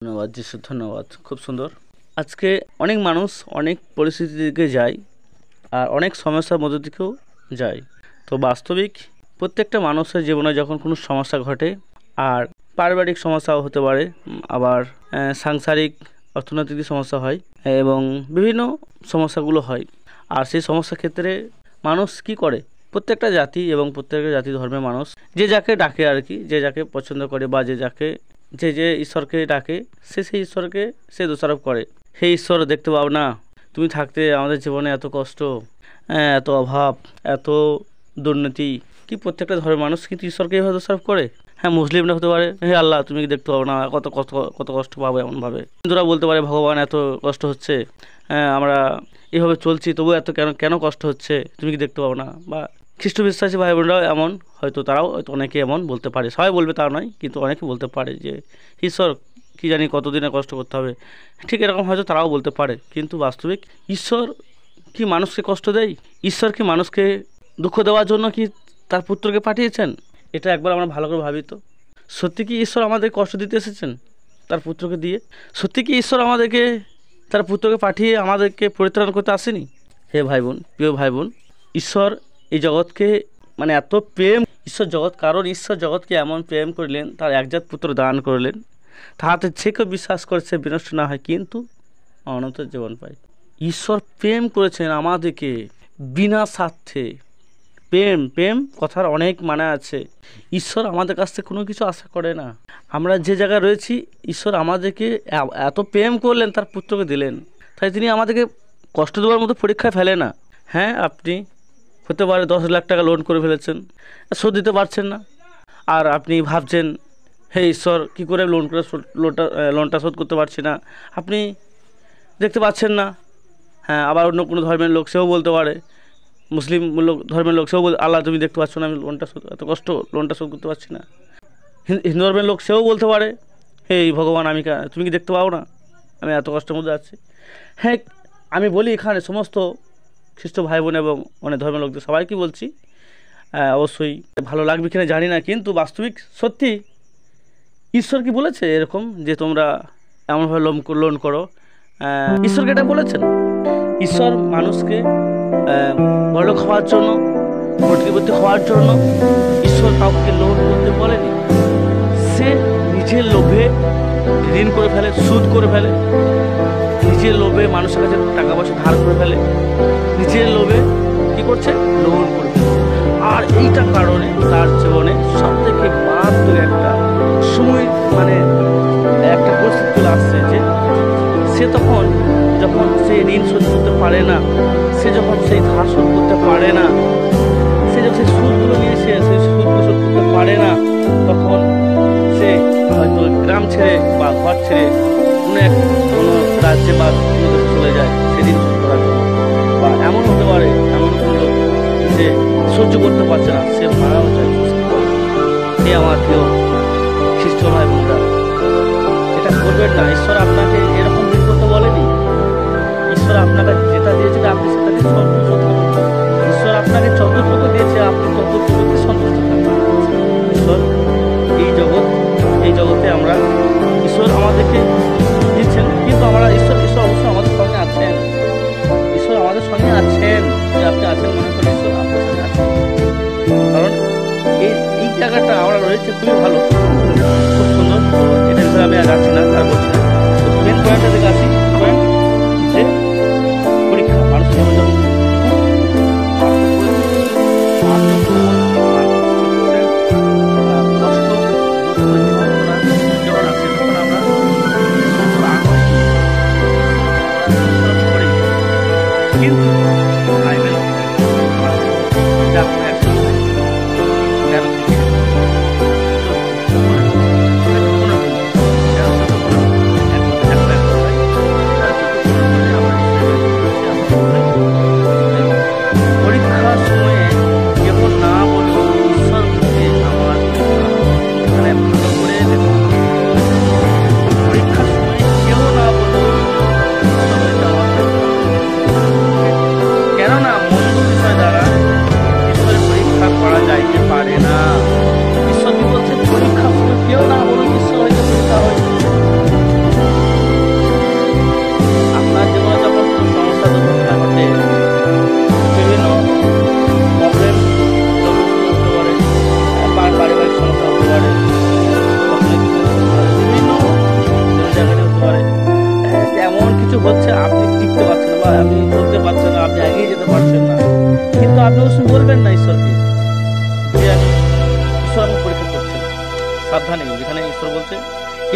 ধন্যবাদ যিশু, ধন্যবাদ। খুব সুন্দর। আজকে অনেক মানুষ অনেক পরিস্থিতি দিকে যায়, আর অনেক সমস্যার মধ্য দিকেও যায়। তো বাস্তবিক প্রত্যেকটা মানুষের জীবনে যখন কোনো সমস্যা ঘটে, আর পারিবারিক সমস্যাও হতে পারে, আবার সাংসারিক অর্থনৈতিক সমস্যা হয়, এবং বিভিন্ন সমস্যাগুলো হয়। আর সেই সমস্যার ক্ষেত্রে মানুষ কি করে, প্রত্যেকটা জাতি এবং প্রত্যেকটা জাতি ধর্মের মানুষ যে যাকে ডাকে আর কি, যে যাকে পছন্দ করে বা যে যাকে যে ঈশ্বরকে ডাকে, সেই ঈশ্বরকে সে দোষারোপ করে। হে ঈশ্বর, দেখতে পাও না তুমি থাকতে আমাদের জীবনে এত কষ্ট, এত অভাব, এত দুর্নীতি। কি প্রত্যেকটা ধর্মের মানুষ কিন্তু ঈশ্বরকে এভাবে দোষারোপ করে? হ্যাঁ, মুসলিমরা হতে পারে, হে আল্লাহ তুমি কি দেখতে পাও না কত কষ্ট, কত কষ্ট পাবো এমনভাবে। হিন্দুরা বলতে পারে ভগবান এত কষ্ট হচ্ছে, আমরা এভাবে চলছি তবু এত কেন কেন কষ্ট হচ্ছে, তুমি কি দেখতে পাও না। বা খ্রিস্ট বিশ্বাসী ভাই বোনরাও এমন, হয়তো তারাও হয়তো অনেকে এমন বলতে পারে, সবাই বলবে তা নয়, কিন্তু অনেকে বলতে পারে যে ঈশ্বর কি জানি কতদিনে কষ্ট করতে হবে। ঠিক এরকম হয়তো তারাও বলতে পারে, কিন্তু বাস্তবিক ঈশ্বর কি মানুষকে কষ্ট দেয়? ঈশ্বর কি মানুষকে দুঃখ দেওয়ার জন্য কি তার পুত্রকে পাঠিয়েছেন? এটা একবার আমরা ভালো করে ভাবি তো। সত্যি কি ঈশ্বর আমাদের কষ্ট দিতে এসেছেন তার পুত্রকে দিয়ে? সত্যি কি ঈশ্বর আমাদেরকে তার পুত্রকে পাঠিয়ে আমাদেরকে পরিত্রাণ করতে আসেনি? হে ভাই বোন, প্রিয় ভাই বোন, ঈশ্বর এই জগৎকে মানে এত প্রেম, কারণ ঈশ্বর জগৎকে এমন প্রেম করলেন, তার একজাত পুত্র দান করলেন, তাহাতে যে কেউ বিশ্বাস করে সে বিনষ্ট না হয় কিন্তু অনন্ত জীবন পায়। ঈশ্বর প্রেম করেছেন আমাদেরকে বিনা স্বার্থে। প্রেম কথার অনেক মানে আছে। ঈশ্বর আমাদের কাছ থেকে কোনো কিছু আশা করে না। আমরা যে জায়গায় রয়েছি, ঈশ্বর আমাদেরকে এত প্রেম করলেন, তার পুত্রকে দিলেন, তাই তিনি আমাদেরকে কষ্ট দেওয়ার মতো পরীক্ষায় ফেলে না। হ্যাঁ, আপনি হতে পারে 10 লাখ টাকা লোন করে ফেলেছেন, শোধ দিতে পারছেন না, আর আপনি ভাবছেন হে ঈশ্বর কী করে লোনটা শোধ করতে পারছি না, আপনি দেখতে পাচ্ছেন না। হ্যাঁ, আবার অন্য কোনো ধর্মের লোক সেও বলতে পারে, মুসলিম ধর্মের লোক সেও আল্লাহ তুমি দেখতে পাচ্ছ না আমি এত কষ্ট লোনটা শোধ করতে পারছি না। হিন্দু ধর্মের লোক সেও বলতে পারে, হে ভগবান তুমি কি দেখতে পাও না আমি এত কষ্টের মধ্যে আছি। হ্যাঁ, আমি বলি এখানে সমস্ত খ্রিস্ট ভাই বোন এবং অনেক ধর্মের লোকদের সবাইকে বলছি, অবশ্যই ভালো লাগবে কিনা জানি না, কিন্তু বাস্তবিক সত্যি ঈশ্বর কি বলেছে এরকম যে তোমরা এমনভাবে লোন করো? ঈশ্বরকে এটা বলেছেন? ঈশ্বর মানুষকে বড়লোক হওয়ার জন্য, কোটিপতি হওয়ার জন্য ঈশ্বর কাউকে লোন করতে বলেনি। সে নিজের লোভে ঋণ করে ফেলে, সুদ করে ফেলে, নিজের লোভে মানুষের কাছে টাকা পয়সা ধার করে ফেলে, নিজের লোভে কি করছে, লোন করে ফেলছে। আর এইটার কারণে তার জীবনে সব থেকে মারাত্মক একটা সময় মানে একটা পরিস্থিতি চলে আসছে যে সে যখন সে ঋণ শোধ করতে পারে না, সে যখন সেই ধার শোধ করতে পারে না, সে যখন সেই সুদগুলো নিয়েছে সেই সুদগুলো শোধ করতে পারে না, তখন সে হয়তো গ্রাম ছেড়ে বা ঘর ছেড়ে কোনো রাজ্যে বা কোনো দেশে চলে যায় সে ঋণ শোধ করার জন্য। বা এমন হতে পারে এমন কোনো লোক যে সহ্য করতে পারছে না, সে মারাও যায়। এ আমার কেউ খ্রিস্ট ভাই বোনরা, এটা করবেন না। ঈশ্বর আপনাকে এরকম ঋণ করতে বলেনি। ঈশ্বর আপনাকে যেটা দিয়েছে আপনি সেটাকে সন্তুষ্ট থাকুন। ঈশ্বর আপনাকে যতটুকু দিয়েছে আপনি ততটুকুতে সন্তুষ্ট থাকুন। ঈশ্বর এই জগতে আমরা ঈশ্বর আমাদেরকে দিচ্ছেন, কিন্তু ঈশ্বর অবশ্যই আমাদের সঙ্গে আছেন। ঈশ্বর আমাদের সঙ্গে আছেন, যে আপনি আছেন মনে করেন ঈশ্বর আপনার সঙ্গে আছেন। কারণ এই জায়গাটা আমরা রয়েছে খুবই ভালো, খুব সুন্দর। এটা বিষয়ে আমি আর যাচ্ছি না, আর বলছি না। মেন পয়েন্টটা দিকে আসি, যে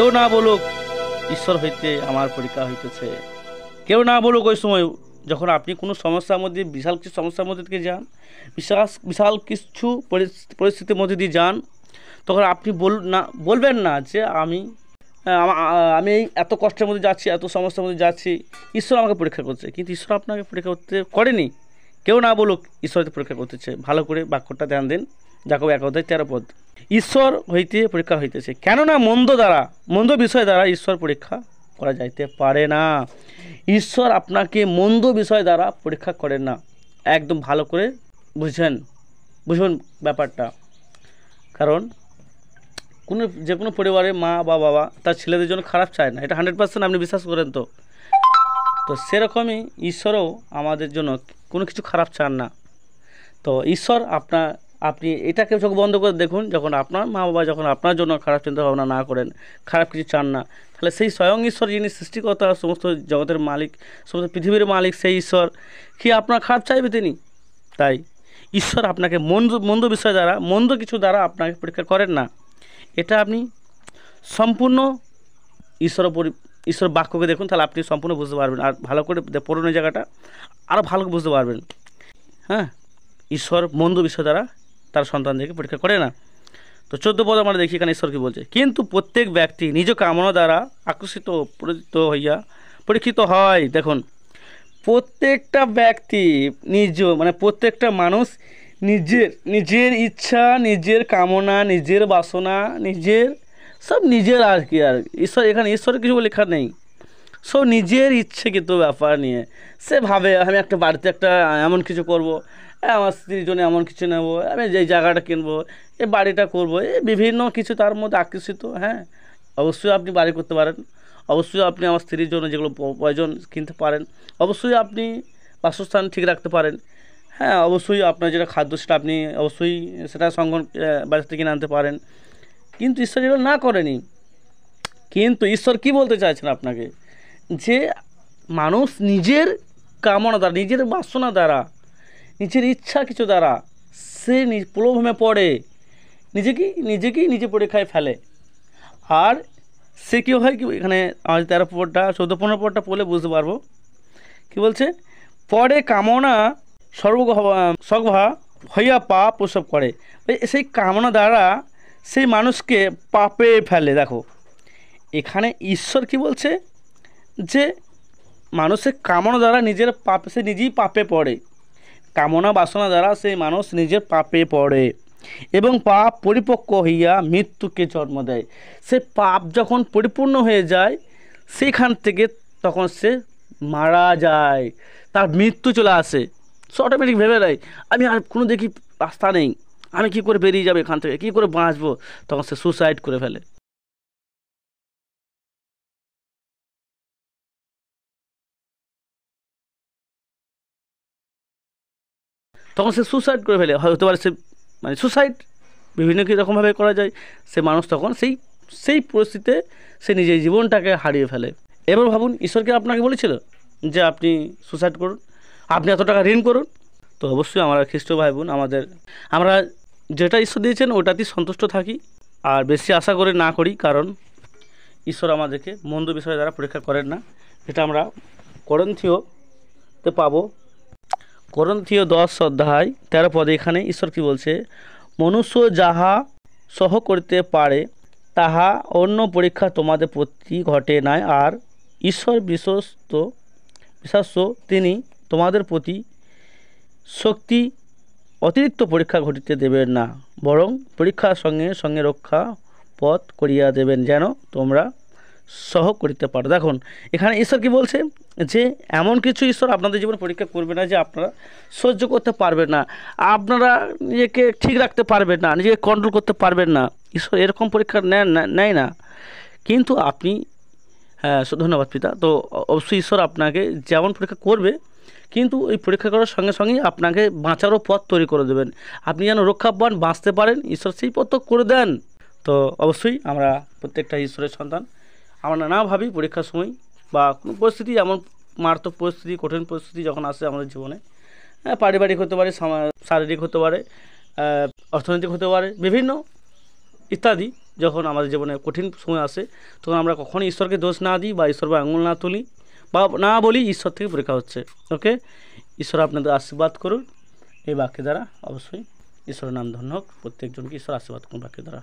কেউ না বলুক ঈশ্বর হইতে আমার পরীক্ষা হইতেছে, কেউ না বলুক ওই সময় যখন আপনি কোনো সমস্যার মধ্যে, বিশাল কিছু সমস্যার মধ্যে থেকে যান, বিশাল কিছু পরিস্থিতির মধ্যে দিয়ে যান, তখন আপনি বলবেন না যে আমি এই এত কষ্টের মধ্যে যাচ্ছি, এত সমস্যার মধ্যে যাচ্ছি, ঈশ্বর আমাকে পরীক্ষা করছে। কিন্তু ঈশ্বর আপনাকে পরীক্ষা করতে করেনি। কেউ না বলুক ঈশ্বর হইতে পরীক্ষা করতেছে। ভালো করে বাক্যটা ধ্যান দিন, যাকব 1:13 ঈশ্বর হইতে পরীক্ষা হইতেছে, কেননা মন্দ বিষয় দ্বারা ঈশ্বর পরীক্ষা করা যাইতে পারে না। ঈশ্বর আপনাকে মন্দ বিষয় দ্বারা পরীক্ষা করেন না। একদম ভালো করে বুঝবেন ব্যাপারটা। কারণ যে কোনো পরিবারে মা বা বাবা তার ছেলেদের জন্য খারাপ চায় না, এটা 100% আপনি বিশ্বাস করেন। তো সেরকমই ঈশ্বরও আমাদের জন্য কোনো কিছু খারাপ চান না। তো ঈশ্বর আপনি এটাকে চোখ বন্ধ করে দেখুন, যখন আপনার মা বাবা যখন আপনার জন্য খারাপ চিন্তা ভাবনা না করেন, খারাপ কিছু চান না, তাহলে সেই স্বয়ং ঈশ্বর যিনি সৃষ্টিকর্তা, সমস্ত জগতের মালিক, সমস্ত পৃথিবীর মালিক, সেই ঈশ্বর কি আপনার খারাপ চাইবে? তিনি তাই ঈশ্বর আপনাকে মন্দ বিষয় দ্বারা, মন্দ কিছু দ্বারা আপনাকে পরীক্ষা করেন না। এটা আপনি সম্পূর্ণ ঈশ্বর বাক্যকে দেখুন, তাহলে আপনি সম্পূর্ণ বুঝতে পারবেন। আর ভালো করে পড়ুন এই জায়গাটা, আরও ভালো বুঝতে পারবেন। হ্যাঁ, ঈশ্বর মন্দ বিষয় দ্বারা তার সন্তানদেরকে পরীক্ষা করে না। তো 14 পদ আমরা দেখি এখানে ঈশ্বর কি বলছে, কিন্তু প্রত্যেক ব্যক্তি নিজ কামনা দ্বারা আকর্ষিত হইয়া পরীক্ষিত হয়। দেখুন, প্রত্যেকটা ব্যক্তি প্রত্যেকটা মানুষ নিজের ইচ্ছা, নিজের কামনা, নিজের বাসনা, নিজের আর কি, আর ঈশ্বরের কিছু লেখা নেই। সব নিজের ইচ্ছেকৃত ব্যাপার নিয়ে সে ভাবে, আমি একটা বাড়িতে একটা এমন কিছু করব, আমার স্ত্রীর জন্য এমন কিছু নেব, আমি যে জায়গাটা কিনবো, এই বাড়িটা করব, এই বিভিন্ন কিছু তার মধ্যে আকর্ষিত। হ্যাঁ, অবশ্যই আপনি বাড়ি করতে পারেন, অবশ্যই আপনি আমার স্ত্রীর জন্য যেগুলো প্রয়োজন কিনতে পারেন, অবশ্যই আপনি বাসস্থান ঠিক রাখতে পারেন। হ্যাঁ, অবশ্যই আপনার যেটা খাদ্য সেটা আপনি অবশ্যই সেটা বাড়ি থেকে কিনে আনতে পারেন। কিন্তু ঈশ্বর এগুলো না করেনি। কিন্তু ঈশ্বর কি বলতে চাইছেন আপনাকে, যে মানুষ নিজের কামনা দ্বারা, নিজের বাসনা দ্বারা, নিজের ইচ্ছা কিছু দ্বারা সে প্রলোভনে পড়ে, নিজে পরীক্ষায় ফেলে। আর সে কী হয়, কি এখানে আমাদের 13 পদটা 14-15 পদটা পড়লে বুঝতে পারবো কি বলছে। পরে কামনা সর্বভা হইয়া পাপ প্রসব করে। সেই কামনা দ্বারা সেই মানুষকে পাপে ফেলে। দেখো এখানে ঈশ্বর কি বলছে, যে মানুষের কামনা দ্বারা সে নিজেই পাপে পড়ে। কামনা বাসনা দ্বারা সেই মানুষ নিজের পাপে পড়ে এবং পাপ পরিপক্ক হইয়া মৃত্যুকে জন্ম দেয়। সে পাপ যখন পরিপূর্ণ হয়ে যায়, সেখান থেকে তখন সে মারা যায়, তার মৃত্যু চলে আসে। সে অটোমেটিক ভেবে নেয়, আমি আর কোনো দেখি রাস্তা নেই, আমি কী করে বেরিয়ে যাবো এখান থেকে, কী করে বাঁচবো, তখন সে সুসাইড করে ফেলে। হতে পারে সে সুসাইড বিভিন্ন রকমভাবে করা যায়। সে মানুষ তখন সেই পরিস্থিতিতে সে নিজের জীবনটাকে হারিয়ে ফেলে। এবার ভাবুন, ঈশ্বরকে আপনাকে বলেছিল যে আপনি সুসাইড করুন, আপনি এত টাকা ঋণ করুন? তো অবশ্যই আমরা খ্রিস্ট ভাই বোন, আমরা যেটা ঈশ্বর দিয়েছেন ওটাতেই সন্তুষ্ট থাকি, আর বেশি আশা করে না করি। কারণ ঈশ্বর আমাদেরকে মন্দ বিষয় দ্বারা পরীক্ষা করেন না। এটা আমরা করিন্থীয়তে পাবো, করিন্থীয় 10:13 পদে। এখানে ঈশ্বর কি বলছে, মনুষ্য যাহা সহ করতে পারে তাহা অন্য পরীক্ষা তোমাদের প্রতি ঘটে নাই, আর ঈশ্বর বিশ্বাস্য, তিনি তোমাদের প্রতি শক্তি অতিরিক্ত পরীক্ষা ঘটিতে দেবেন না, বরং পরীক্ষার সঙ্গে সঙ্গে রক্ষা পথ করিয়া দেবেন, যেন তোমরা সহ করিতে পারো। দেখুন এখানে ঈশ্বর কি বলছে, যে এমন কিছু ঈশ্বর আপনাদের জীবনে পরীক্ষা করবে না যে আপনারা সহ্য করতে পারবেন না, আপনারা নিজেকে ঠিক রাখতে পারবেন না, নিজেকে কন্ট্রোল করতে পারবেন না। ঈশ্বর এরকম পরীক্ষা নেয় না। কিন্তু আপনি, হ্যাঁ ধন্যবাদ পিতা। তো অবশ্যই ঈশ্বর আপনাকে যেমন পরীক্ষা করবে, কিন্তু ওই পরীক্ষা করার সঙ্গে সঙ্গেই আপনাকে বাঁচারও পথ তৈরি করে দেবেন। আপনি যেন রক্ষা পান, বাঁচতে পারেন, ঈশ্বর সেই পথ করে দেন। তো অবশ্যই আমরা প্রত্যেকটা ঈশ্বরের সন্তান, আমরা না ভাবি পরীক্ষার সময় বা কোনো পরিস্থিতি, এমন মারাত্মক পরিস্থিতি, কঠিন পরিস্থিতি যখন আসে আমাদের জীবনে, পারিবারিক হতে পারে, শারীরিক হতে পারে, অর্থনৈতিক হতে পারে, বিভিন্ন ইত্যাদি, যখন আমাদের জীবনে কঠিন সময় আসে তখন আমরা কখনোই ঈশ্বরকে দোষ না দিই বা ঈশ্বর বা আঙুল না তুলি বা না বলি ঈশ্বর থেকে পরীক্ষা হচ্ছে। ওকে, ঈশ্বর আপনাদের আশীর্বাদ করুন এই বাক্যের দ্বারা। অবশ্যই ঈশ্বরের নাম ধন্য হোক, প্রত্যেকজনকে ঈশ্বর আশীর্বাদ করুন বাক্যের দ্বারা।